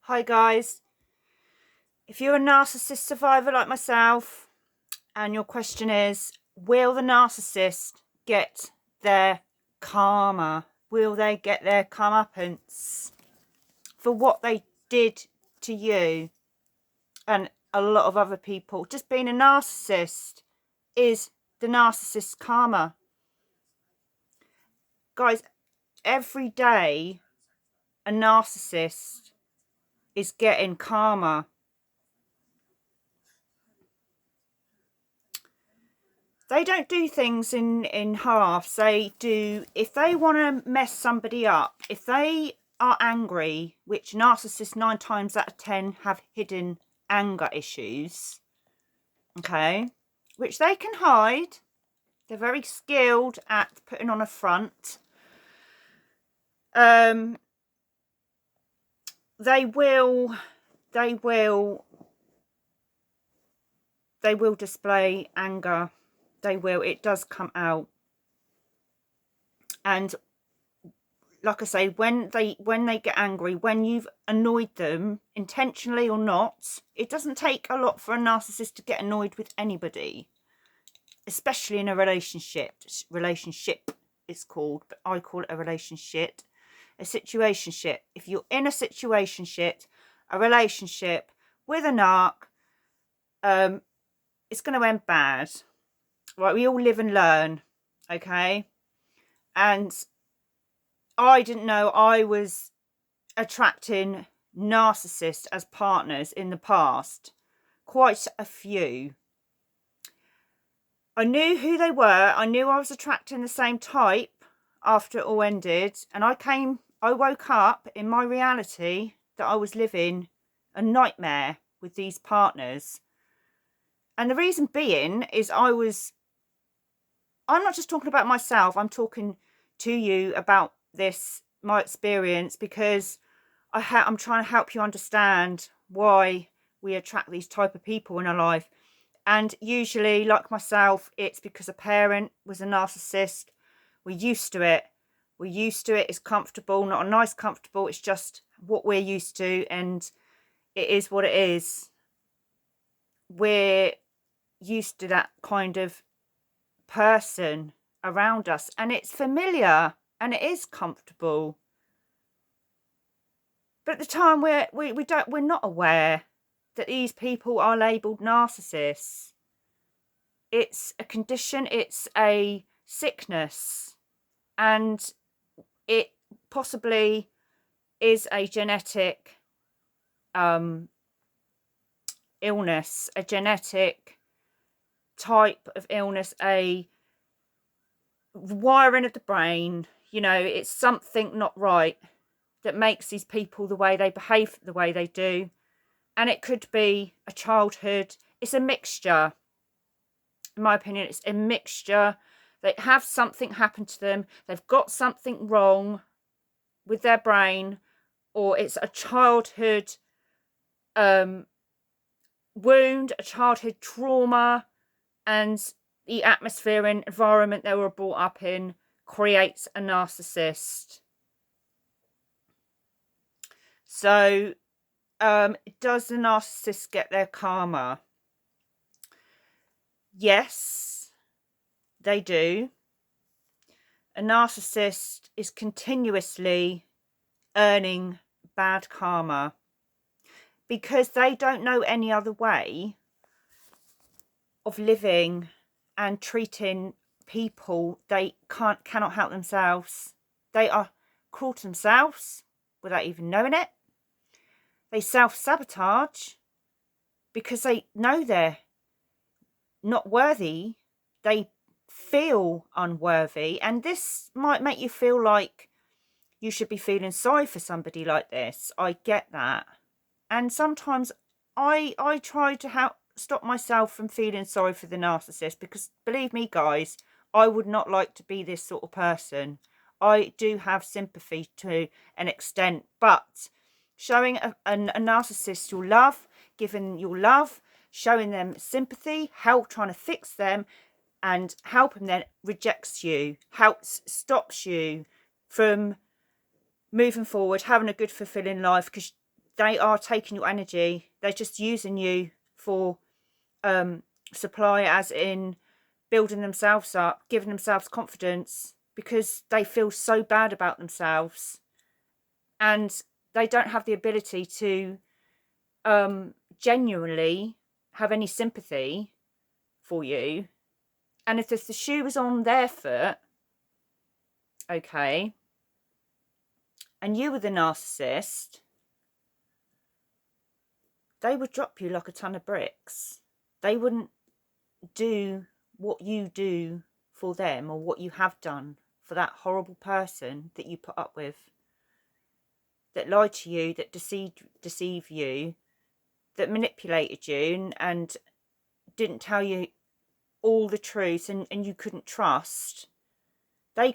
Hi guys, if you're a narcissist survivor like myself and your question is, will the narcissist get their karma? Will they get their comeuppance for what they did to you and a lot of other people? Just being a narcissist is the narcissist's karma. Guys, every day a narcissist is getting karma. They don't do things in halves. They do, if they want to mess somebody up, if they are angry, which narcissists 9 times out of 10 have hidden anger issues, okay, which they can hide. They're very skilled at putting on a front. They will display anger. They will. It does come out. And like I say, when they get angry, when you've annoyed them, intentionally or not, it doesn't take a lot for a narcissist to get annoyed with anybody, especially in a relationship. Relationship it's called, but I call it a relationship. A situationship. If you're in a situationship, a relationship with a narc, it's going to end bad. Right? We all live and learn, okay? And I didn't know I was attracting narcissists as partners in the past. Quite a few. I knew who they were. I knew I was attracting the same type after it all ended. And I woke up in my reality that I was living a nightmare with these partners. And the reason being is I'm not just talking about myself. I'm talking to you about this, my experience, because I'm trying to help you understand why we attract these type of people in our life. And usually, like myself, it's because a parent was a narcissist. We're used to it. We're used to it. It's comfortable, not a nice comfortable. It's just what we're used to, and it is what it is. We're used to that kind of person around us, and it's familiar and it is comfortable. But at the time we're not aware that these people are labelled narcissists. It's a condition, it's a sickness, and it possibly is a genetic illness, a genetic type of illness, a wiring of the brain. You know, it's something not right that makes these people the way they behave the way they do. And it could be a childhood. It's a mixture. In my opinion, it's a mixture. They have something happen to them. They've got something wrong with their brain, or it's a childhood wound, a childhood trauma, and the atmosphere and environment they were brought up in creates a narcissist. So, does the narcissist get their karma? Yes, they do. A narcissist is continuously earning bad karma because they don't know any other way of living and treating people. They cannot help themselves. They are cruel to themselves without even knowing it. They self-sabotage because they know they're not worthy. They feel unworthy, and this might make you feel like you should be feeling sorry for somebody like this. I get that, and sometimes I try to stop myself from feeling sorry for the narcissist, because believe me guys, I would not like to be this sort of person. I do have sympathy to an extent, but showing a narcissist your love, giving your love, showing them sympathy, trying to fix them and help them, then rejects you, stops you from moving forward, having a good fulfilling life, because they are taking your energy. They're just using you for supply, as in building themselves up, giving themselves confidence, because they feel so bad about themselves, and they don't have the ability to genuinely have any sympathy for you. And if the shoe was on their foot, okay, and you were the narcissist, they would drop you like a ton of bricks. They wouldn't do what you do for them, or what you have done for that horrible person that you put up with, that lied to you, that deceived you, that manipulated you, and didn't tell you all the truth, and you couldn't trust. They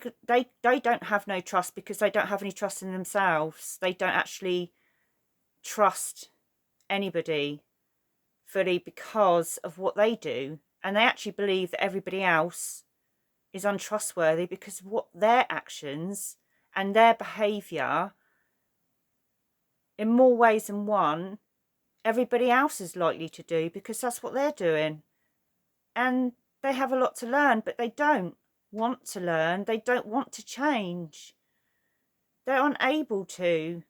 don't have no trust, because they don't have any trust in themselves. They don't actually trust anybody fully because of what they do, and they actually believe that everybody else is untrustworthy because of what their actions and their behaviour, in more ways than one, everybody else is likely to do, because that's what they're doing. And they have a lot to learn, but they don't want to learn. They don't want to change. They're unable to,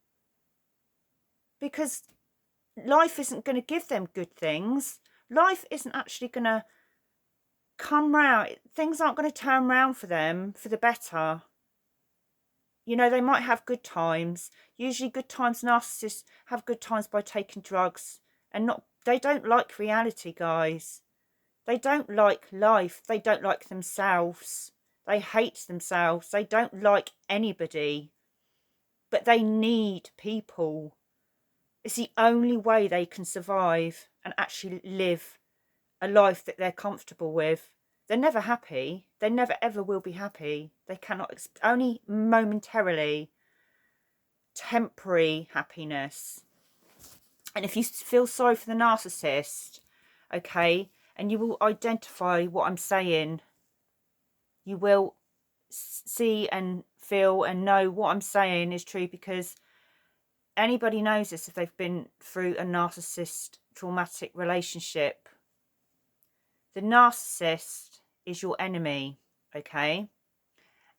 because life isn't going to give them good things. Life isn't actually going to come round. Things aren't going to turn round for them for the better. You know, they might have good times. Usually good times, narcissists have good times by taking drugs, and they don't like reality, guys. They don't like life. They don't like themselves. They hate themselves. They don't like anybody. But they need people. It's the only way they can survive and actually live a life that they're comfortable with. They're never happy. They never ever will be happy. They cannot, only momentarily, temporary happiness. And if you feel sorry for the narcissist, okay, and you will identify what I'm saying, you will see and feel and know what I'm saying is true, because anybody knows this if they've been through a narcissist traumatic relationship. The narcissist is your enemy, okay?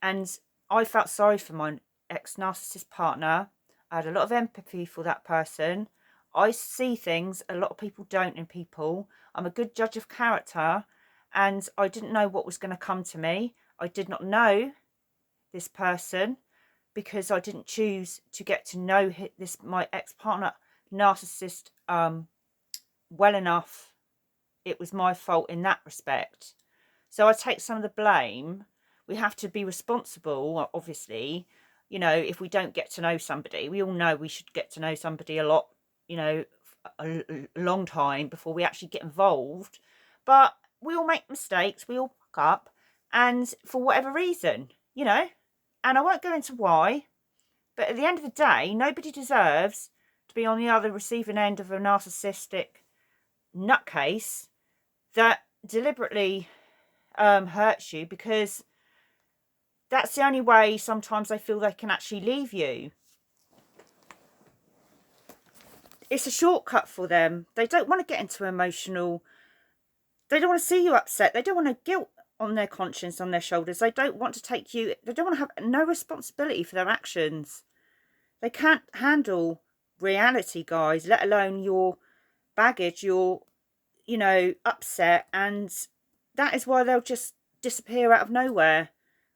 And I felt sorry for my ex-narcissist partner. I had a lot of empathy for that person. I see things a lot of people don't in people. I'm a good judge of character, and I didn't know what was going to come to me. I did not know this person, because I didn't choose to get to know my ex-partner narcissist well enough. It was my fault in that respect. So I take some of the blame. We have to be responsible, obviously. You know, if we don't get to know somebody, we all know we should get to know somebody a lot, you know, a long time before we actually get involved. But we all make mistakes. We all fuck up. And for whatever reason, you know, and I won't go into why, but at the end of the day, nobody deserves to be on the other receiving end of a narcissistic nutcase that deliberately hurts you, because that's the only way sometimes they feel they can actually leave you. It's a shortcut for them. They don't want to get into emotional. They don't want to see you upset. They don't want to guilt on their conscience, on their shoulders. They don't want to take you. They don't want to have no responsibility for their actions. They can't handle reality, guys, let alone your baggage, your, you know, upset. And that is why they'll just disappear out of nowhere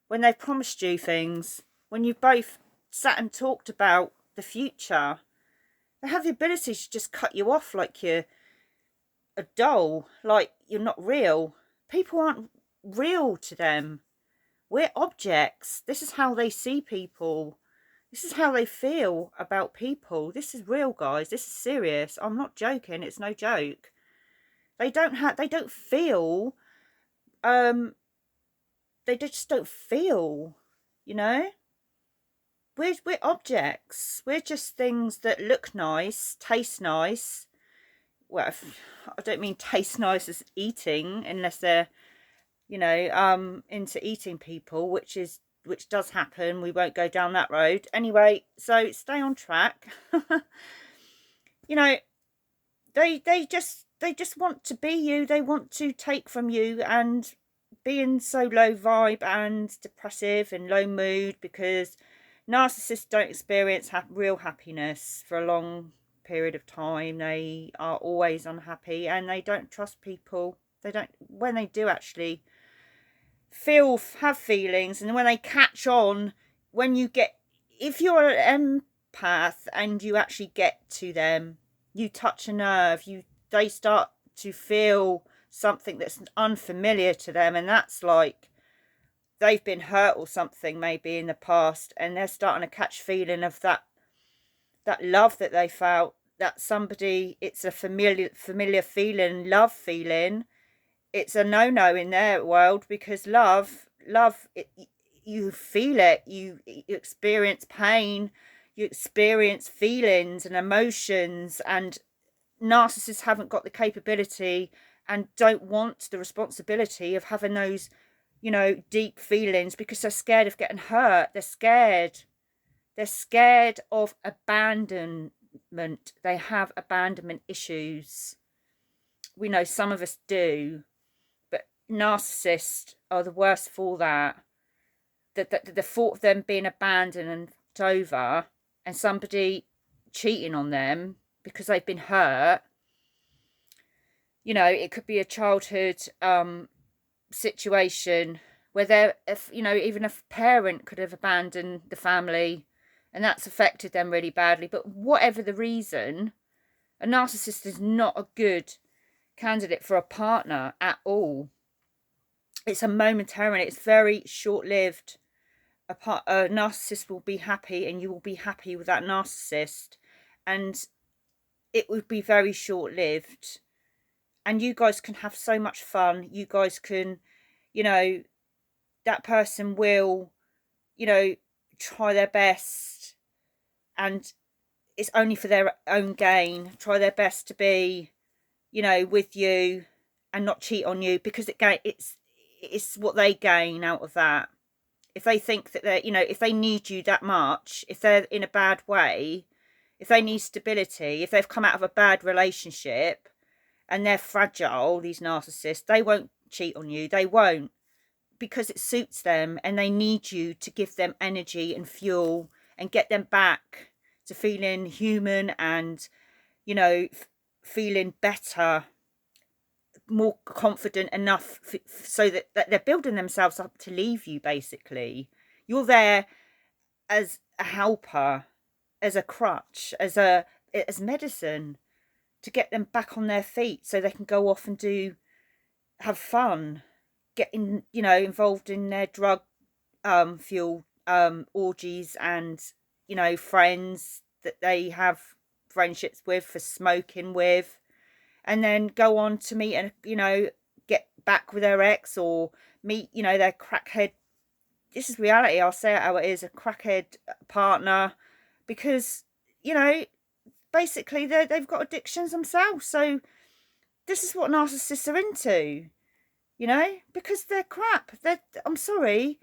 when they've promised you things, when you've both sat and talked about the future. They have the ability to just cut you off like you're a doll, like you're not real. People aren't real to them. We're objects. This is how they see people. This is how they feel about people. This is real, guys. This is serious. I'm not joking. It's no joke. They don't feel, they just don't feel, you know? We're objects. We're just things that look nice, taste nice. Well, I don't mean taste nice as eating, unless they're, you know, into eating people, which does happen. We won't go down that road. Anyway, so stay on track. you know, they just want to be you. They want to take from you, and being so low vibe and depressive and low mood, because narcissists don't experience real happiness for a long period of time. They are always unhappy, and they don't trust people. They don't, when they do actually have feelings, and when they catch on, when you get, if you're an empath and you actually get to them, you touch a nerve, they start to feel something that's unfamiliar to them, and that's like they've been hurt or something maybe in the past, and they're starting to catch feeling of that love that they felt, that somebody, it's a familiar feeling, love feeling. It's a no-no in their world, because love you feel it, you experience pain, you experience feelings and emotions, and narcissists haven't got the capability and don't want the responsibility of having those, deep feelings, because they're scared of getting hurt. They're scared of abandonment. They have abandonment issues. We know some of us do, but narcissists are the worst for that. The thought of them being abandoned and over, and somebody cheating on them because they've been hurt. It could be a childhood situation where even a parent could have abandoned the family, and that's affected them really badly. But whatever the reason, a narcissist is not a good candidate for a partner at all. It's a momentarily, it's very short-lived. A narcissist will be happy, and you will be happy with that narcissist, and it would be very short-lived, and you guys can have so much fun. You guys can, that person will, try their best, and it's only for their own gain, try their best to be, with you and not cheat on you, because it's what they gain out of that. If they think that they're, if they need you that much, if they're in a bad way, if they need stability, if they've come out of a bad relationship and they're fragile, these narcissists, they won't cheat on you. They won't, because it suits them, and they need you to give them energy and fuel and get them back to feeling human and, feeling better, more confident enough so that they're building themselves up to leave you. Basically, you're there as a helper, as a crutch, as medicine, to get them back on their feet so they can go off and have fun, get involved in their drug fuel orgies, and friends that they have friendships with, for smoking with, and then go on to meet and get back with their ex, or meet their crackhead, this is reality, I'll say it how it is, a crackhead partner, because basically they've got addictions themselves. So this is what narcissists are into, because they're crap. I'm sorry,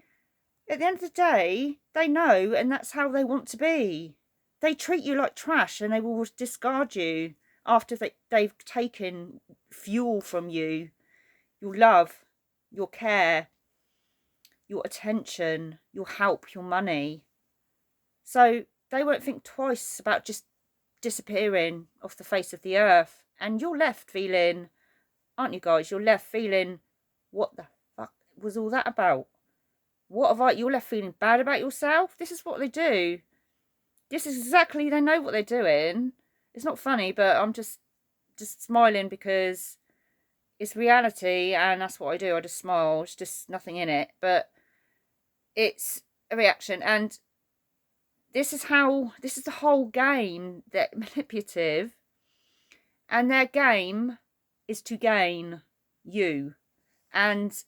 at the end of the day, they know, and that's how they want to be. They treat you like trash, and they will discard you after they've taken fuel from you, your love, your care, your attention, your help, your money. So they won't think twice about just disappearing off the face of the earth. And you're left feeling, aren't you guys? You're left feeling, what the fuck was all that about? You're left feeling bad about yourself. This is what they do. This is exactly, they know what they're doing. It's not funny, but I'm just smiling because it's reality, and that's what I do. I just smile. It's just nothing in it, but it's a reaction. And this is the whole game. They're manipulative, and their game is to gain you, and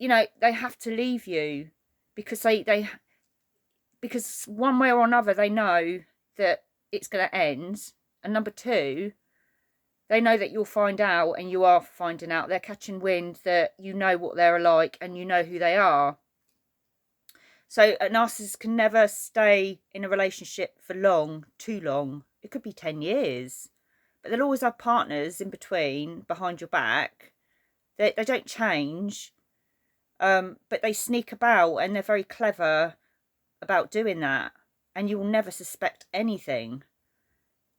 they have to leave you, because because one way or another they know that it's going to end, and number two, they know that you'll find out, and you are finding out. They're catching wind that you know what they're like, and you know who they are. So a narcissist can never stay in a relationship for long, too long. It could be 10 years. But they'll always have partners in between, behind your back. They don't change. But they sneak about, and they're very clever about doing that. And you will never suspect anything.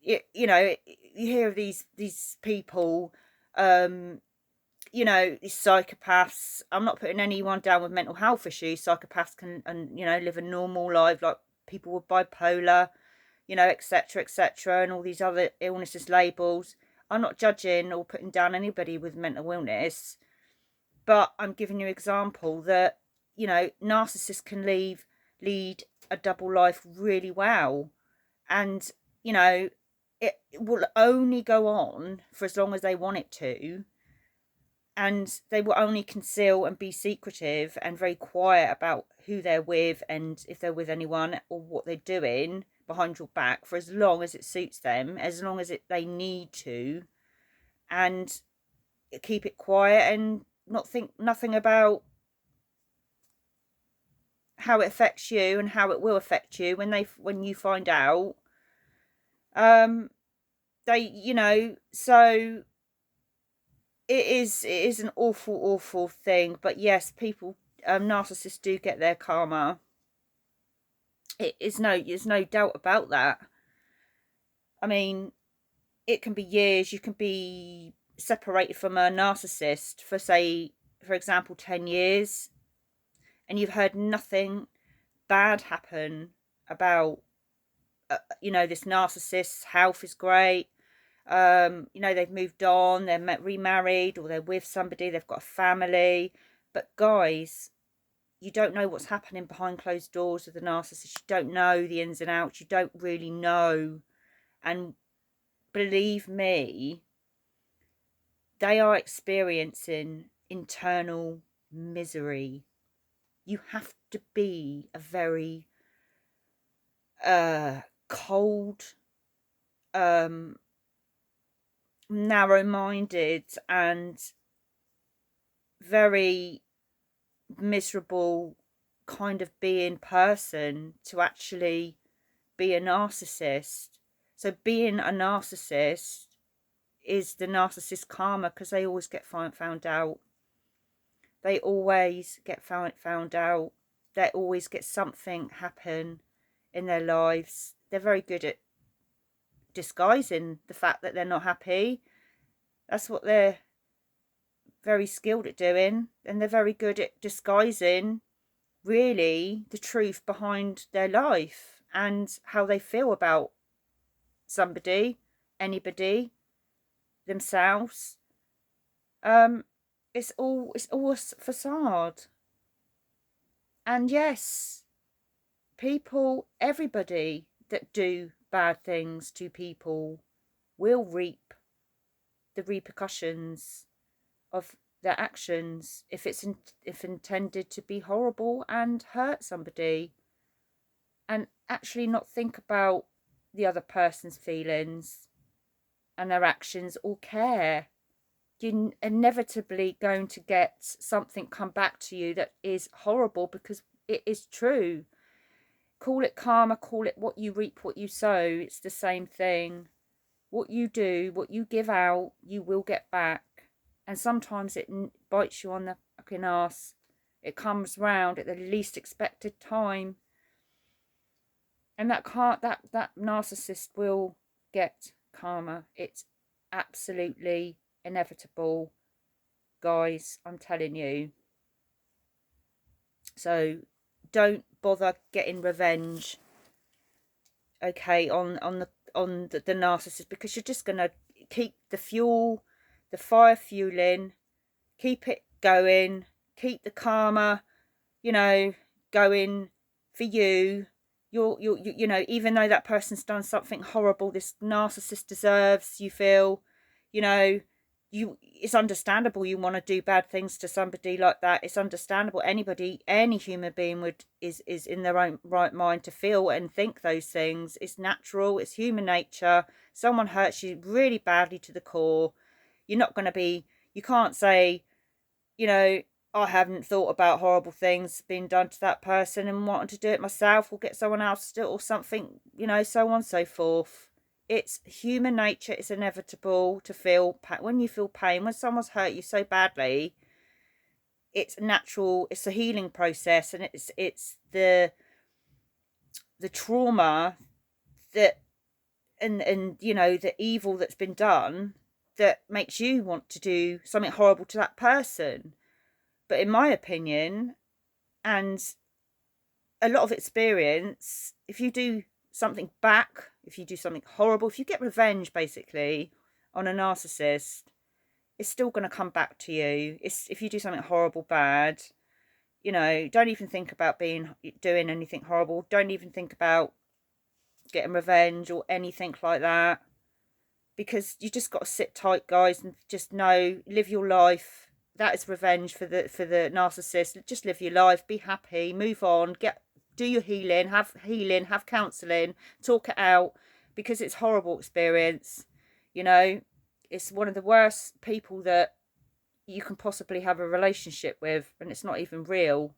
You know, you hear of these people, you know, these psychopaths. I'm not putting anyone down with mental health issues. Psychopaths can, and you know, live a normal life like people with bipolar, you know, etc., etc., and all these other illnesses labels. I'm not judging or putting down anybody with mental illness, but I'm giving you an example that, you know, narcissists can lead a double life really well, and you know, it will only go on for as long as they want it to, and they will only conceal and be secretive and very quiet about who they're with and if they're with anyone or what they're doing behind your back for as long as it suits them, as long as they need to, and keep it quiet and not think nothing about how it affects you and how it will affect you when you find out. They, you know, so it is an awful thing. But yes, people, narcissists do get their karma. There's no doubt about that. I mean, it can be years. You can be separated from a narcissist for, say, for example, 10 years, and you've heard nothing bad happen about, you know, this narcissist's health is great. You know, they've moved on, they're remarried, or they're with somebody, they've got a family. But guys, you don't know what's happening behind closed doors with the narcissist. You don't know the ins and outs. You don't really know. And believe me, they are experiencing internal misery. You have to be a very cold, narrow-minded and very miserable kind of being person to actually be a narcissist. So being a narcissist is the narcissist karma, because they always get found out. They always get found out. They always get something happen in their lives. They're very good at disguising the fact that they're not happy. That's what they're very skilled at doing, and they're very good at disguising really the truth behind their life and how they feel about somebody, anybody, themselves. It's all a facade. And yes, people, everybody that do bad things to people will reap the repercussions of their actions if if intended to be horrible and hurt somebody, and actually not think about the other person's feelings and their actions or care. You're inevitably going to get something come back to you that is horrible, because it is true. Call it karma, call it what you reap, what you sow. It's the same thing. What you do, what you give out, you will get back. And sometimes it bites you on the fucking ass. It comes round at the least expected time. And that narcissist will get karma. It's absolutely inevitable, guys. I'm telling you. So don't bother getting revenge, okay, on the narcissist, because you're just gonna keep the fire fueling, keep it going, keep the karma, you know, going for you. You know, even though that person's done something horrible, this narcissist deserves, you feel, you know, it's understandable you want to do bad things to somebody like that. It's understandable. Any human being is in their own right mind to feel and think those things. It's natural. It's human nature. Someone hurts you really badly to the core. You're not going to be, you can't say, you know, I haven't thought about horrible things being done to that person and wanting to do it myself or get someone else to do it or something, you know, so on and so forth. It's human nature. It's inevitable to feel pain. When you feel pain, when someone's hurt you so badly, it's natural. It's a healing process, and it's the trauma that and you know, the evil that's been done that makes you want to do something horrible to that person. But in my opinion, and a lot of experience, if you do something back, if you do something horrible, if you get revenge basically on a narcissist, it's still going to come back to you. It's if you do something horrible, bad, you know, don't even think about doing anything horrible. Don't even think about getting revenge or anything like that, because you just got to sit tight, guys, and just know, live your life. That is revenge for the narcissist. Just live your life, be happy, move on, do your healing, have counselling, talk it out, because it's a horrible experience. You know, it's one of the worst people that you can possibly have a relationship with, and it's not even real.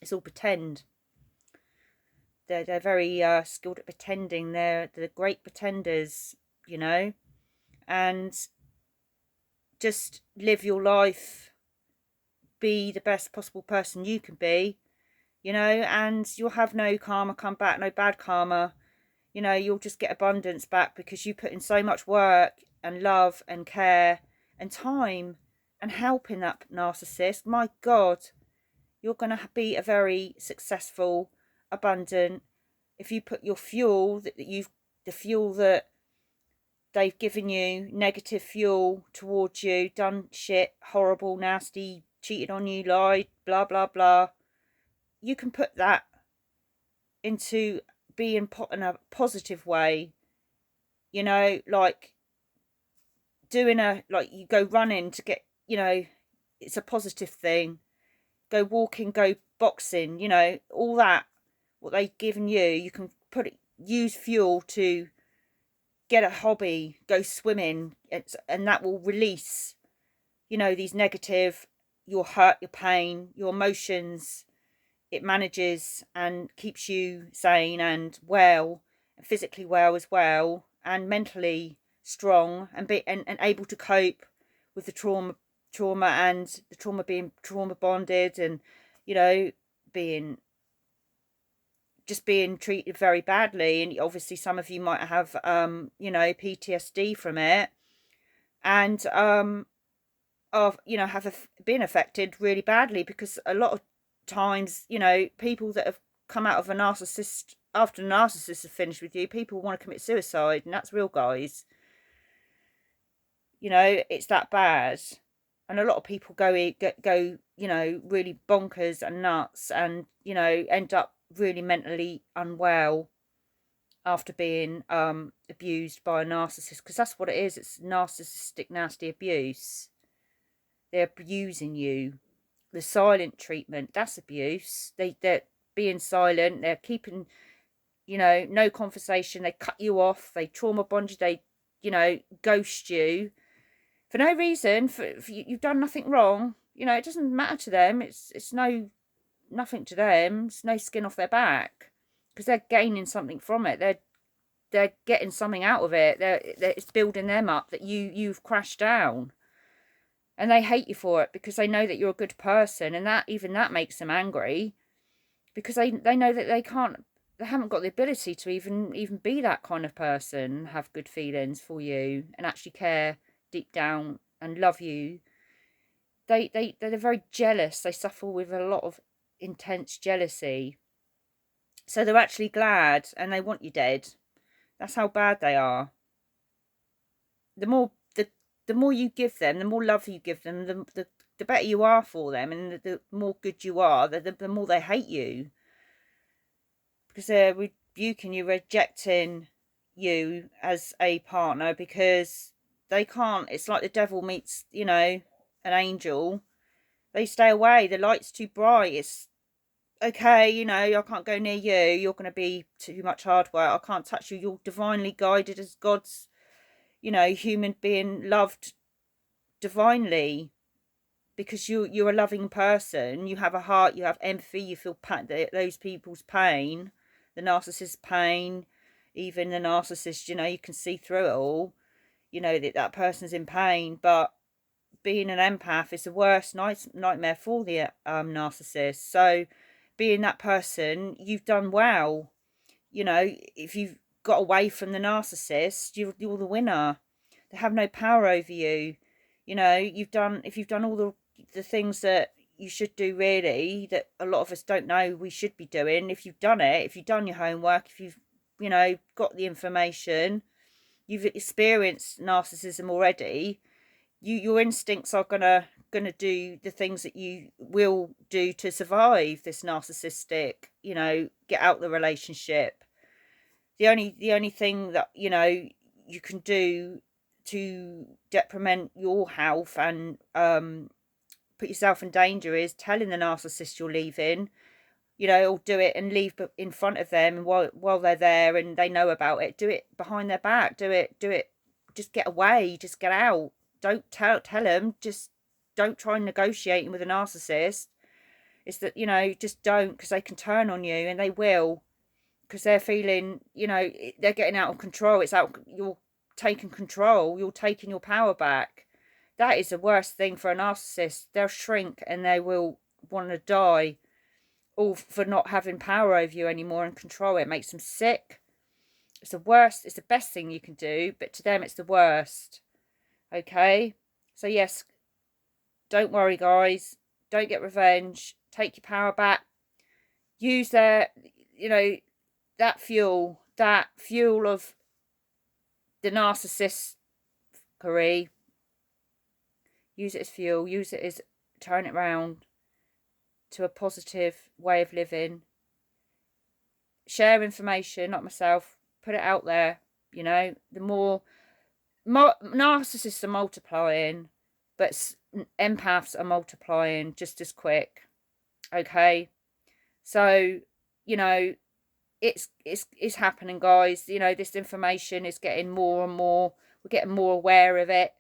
It's all pretend. They're very skilled at pretending. They're the great pretenders, you know. And just live your life, be the best possible person you can be, you know, and you'll have no karma come back, no bad karma. You know, you'll just get abundance back because you put in so much work and love and care and time and helping that narcissist. My God, you're going to be a very successful, abundant, if you put your fuel, the fuel that they've given you, negative fuel towards you, done shit, horrible, nasty, cheated on you, lied, blah, blah, blah. You can put that into being in a positive way, you know, like like you go running to get, you know, it's a positive thing. Go walking, go boxing, you know, all that, what they've given you, you can use fuel to get a hobby, go swimming, and that will release, you know, these negative, your hurt, your pain, your emotions. It manages and keeps you sane and well, physically well as well, and mentally strong, and able to cope with the trauma and the trauma, being trauma bonded, and, you know, being treated very badly. And obviously some of you might have you know, PTSD from it, and you know, been affected really badly, because a lot of times, you know, people that have come out of a narcissist, after a narcissist have finished with you, people want to commit suicide, and that's real, guys. You know, it's that bad. And a lot of people go, you know, really bonkers and nuts, and, you know, end up really mentally unwell after being abused by a narcissist, because that's what it is. It's narcissistic, nasty abuse. They're abusing you. The silent treatment, that's abuse. They're being silent. They're keeping, you know, no conversation. They cut you off. They trauma bond you. They, you know, ghost you for no reason. For you've done nothing wrong. You know, it doesn't matter to them. It's nothing to them. It's no skin off their back, because they're gaining something from it. They're getting something out of it. It's building them up, that you've crashed down. And they hate you for it, because they know that you're a good person, and that makes them angry, because they know that they haven't got the ability to even be that kind of person, have good feelings for you, and actually care deep down and love you. They're very jealous. They suffer with a lot of intense jealousy. So they're actually glad, and they want you dead. That's how bad they are. The more you give them, the more love you give them, the better you are for them, and the more good you are, the more they hate you, because they're rebuking you, rejecting you as a partner, because they can't. It's like the devil meets, you know, an angel. They stay away. The light's too bright. It's okay, you know, I can't go near you. You're going to be too much hard work. I can't touch you. You're divinely guided as God's, you know, human being, loved divinely, because you're a loving person, you have a heart, you have empathy, you feel those people's pain, the narcissist's pain, even the narcissist, you know, you can see through it all, you know, that person's in pain. But being an empath is the worst nightmare for the narcissist. So being that person, you've done well. You know, if you've got away from the narcissist, you're the winner. They have no power over you. You know, if you've done all the things that you should do, really, that a lot of us don't know we should be doing. If you've done it, if you've done your homework, if you've, you know, got the information, you've experienced narcissism already, your instincts are gonna do the things that you will do to survive this narcissistic, you know, get out the relationship. The only thing that, you know, you can do to detriment your health and put yourself in danger is telling the narcissist you're leaving, you know, or do it and leave in front of them while they're there and they know about it. Do it behind their back. Do it. Just get away. Just get out. Don't tell them. Just don't try negotiating with a narcissist. It's that, you know, just don't, because they can turn on you, and they will, because they're feeling, you know, they're getting out of control. It's out. You're taking control. You're taking your power back. That is the worst thing for a narcissist. They'll shrink and they will want to die, all for not having power over you anymore and control. It makes them sick. It's the worst. It's the best thing you can do, but to them it's the worst. Okay, so yes, don't worry, guys. Don't get revenge. Take your power back. Use their, you know, that fuel of the narcissist. Use it as fuel. Use it as, turn it round to a positive way of living. Share information, not myself. Put it out there. You know, the more narcissists are multiplying, but empaths are multiplying just as quick. Okay, so, you know, it's happening, guys. You know, this information is getting more and more. We're getting more aware of it.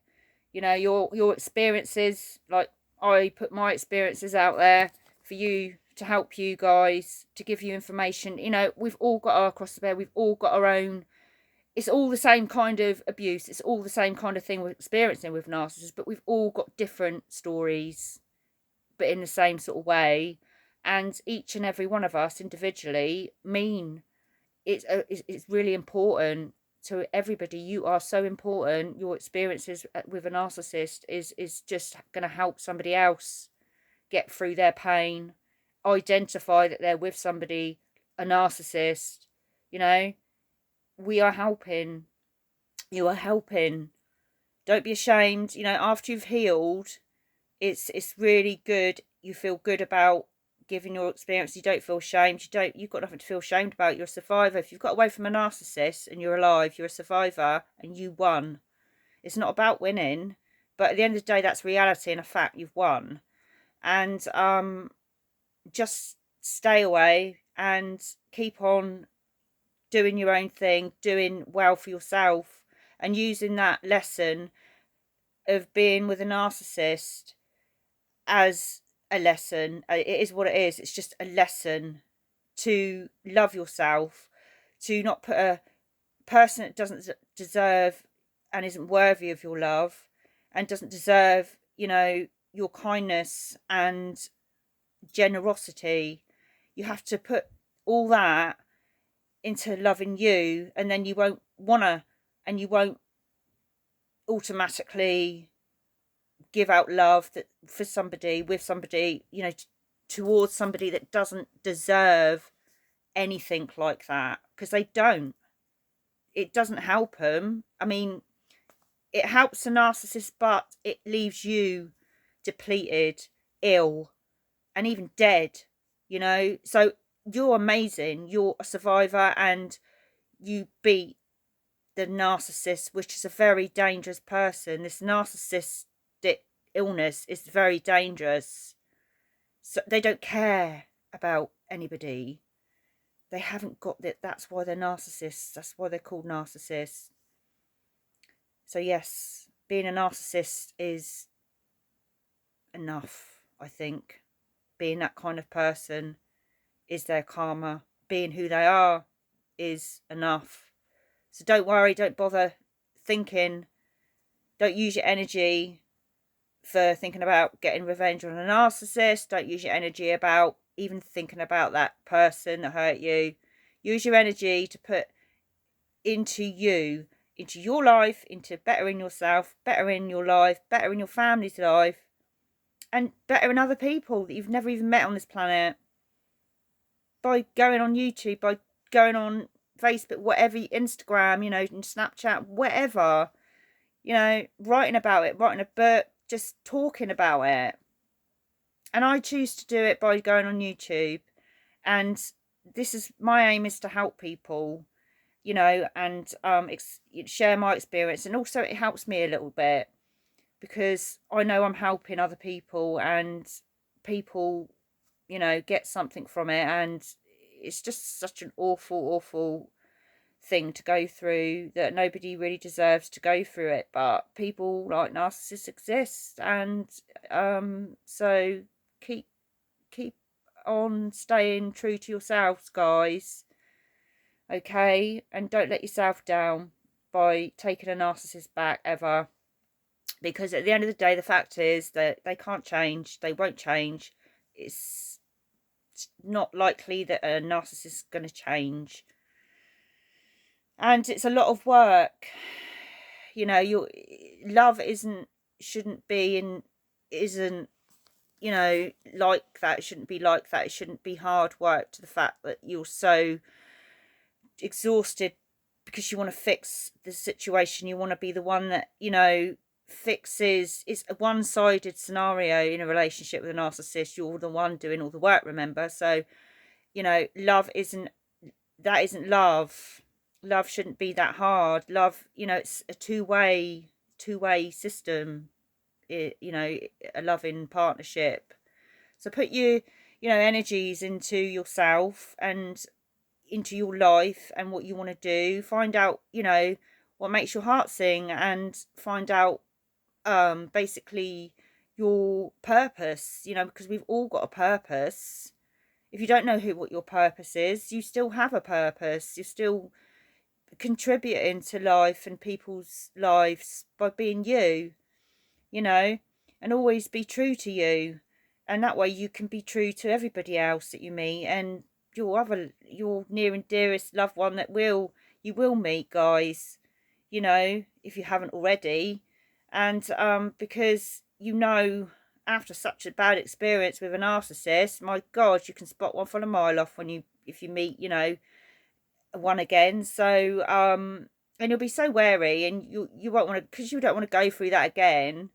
You know, your experiences, like I put my experiences out there for you, to help you guys, to give you information. You know, we've all got our cross to bear. We've all got our own. It's all the same kind of abuse. It's all the same kind of thing we're experiencing with narcissists, but we've all got different stories, but in the same sort of way. And each and every one of us individually mean it's really important to everybody. You are so important. Your experiences with a narcissist is just going to help somebody else get through their pain, identify that they're with somebody, a narcissist. You know, we are helping. You are helping. Don't be ashamed. You know, after you've healed, it's really good. You feel good about giving your experience. You don't feel ashamed. You've got nothing to feel ashamed about. You're a survivor. If you've got away from a narcissist and you're alive, you're a survivor and you won. It's not about winning, but at the end of the day, that's reality and a fact. You've won. And just stay away and keep on doing your own thing, doing well for yourself, and using that lesson of being with a narcissist as a lesson. It is what it is. It's just a lesson to love yourself, to not put a person that doesn't deserve and isn't worthy of your love and doesn't deserve, you know, your kindness and generosity. You have to put all that into loving you, and then you won't wanna, and you won't automatically give out love that for somebody, with somebody, you know, towards somebody that doesn't deserve anything like that, because they don't. It doesn't help them. I mean, it helps a narcissist, but it leaves you depleted, ill, and even dead, you know. So you're amazing. You're a survivor, and you beat the narcissist, which is a very dangerous person. This narcissistic illness is very dangerous. So they don't care about anybody. They haven't got that. That's why they're narcissists. That's why they're called narcissists. So yes, being a narcissist is enough, I think. Being that kind of person is their karma. Being who they are is enough. So don't worry, don't bother thinking, don't use your energy for thinking about getting revenge on a narcissist. Don't use your energy about even thinking about that person that hurt you. Use your energy to put into you, into your life, into bettering yourself, bettering your life, bettering your family's life, and bettering other people that you've never even met on this planet. By going on YouTube, by going on Facebook, whatever, Instagram, you know, Snapchat, whatever, you know, writing about it, writing a book, just talking about it. And I choose to do it by going on YouTube. And this is my aim, is to help people, you know, and share my experience. And also it helps me a little bit because I know I'm helping other people, and people, you know, get something from it. And it's just such an awful thing to go through, that nobody really deserves to go through it, but people like narcissists exist. And so keep on staying true to yourselves, guys, okay? And don't let yourself down by taking a narcissist back, ever, because at the end of the day, the fact is that they can't change, they won't change. It's not likely that a narcissist is going to change. And it's a lot of work, you know. Your love shouldn't be, and isn't, you know, like that. It shouldn't be like that. It shouldn't be hard work to the fact that you're so exhausted because you want to fix the situation. You want to be the one that, you know, fixes. It's a one-sided scenario in a relationship with a narcissist. You're the one doing all the work, remember? So, you know, love isn't love. Love shouldn't be that hard. Love, you know, it's a two-way system. You know, a loving partnership. So put your, you know, energies into yourself and into your life and what you want to do. Find out, you know, what makes your heart sing, and find out basically your purpose, you know, because we've all got a purpose. If you don't know what your purpose is, you still have a purpose. You're still contributing to life and people's lives by being you, you know, and always be true to you. And that way you can be true to everybody else that you meet, and your near and dearest loved one that you will meet, guys, you know, if you haven't already. And because, you know, after such a bad experience with a narcissist, my God, you can spot one from a mile off if you meet, you know, one again. So and you'll be so wary, and you won't want to, because you don't want to go through that again.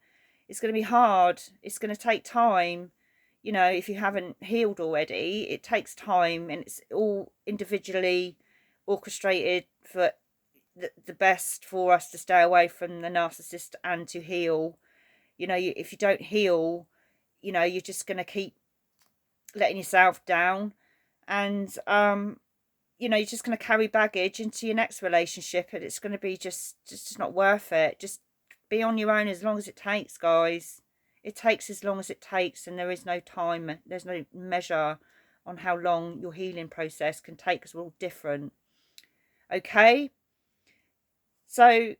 It's going to be hard. It's going to take time, you know. If you haven't healed already, it takes time, and it's all individually orchestrated for the best for us to stay away from the narcissist and to heal. You know, if you don't heal, you know, you're just going to keep letting yourself down. And you know, you're just going to carry baggage into your next relationship, and it's going to be just not worth it. Just be on your own as long as it takes, guys. It takes as long as it takes, and there is no time, there's no measure on how long your healing process can take, because we're all different. Okay? So,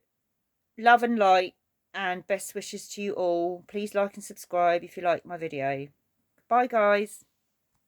love and light, and best wishes to you all. Please like and subscribe if you like my video. Bye, guys.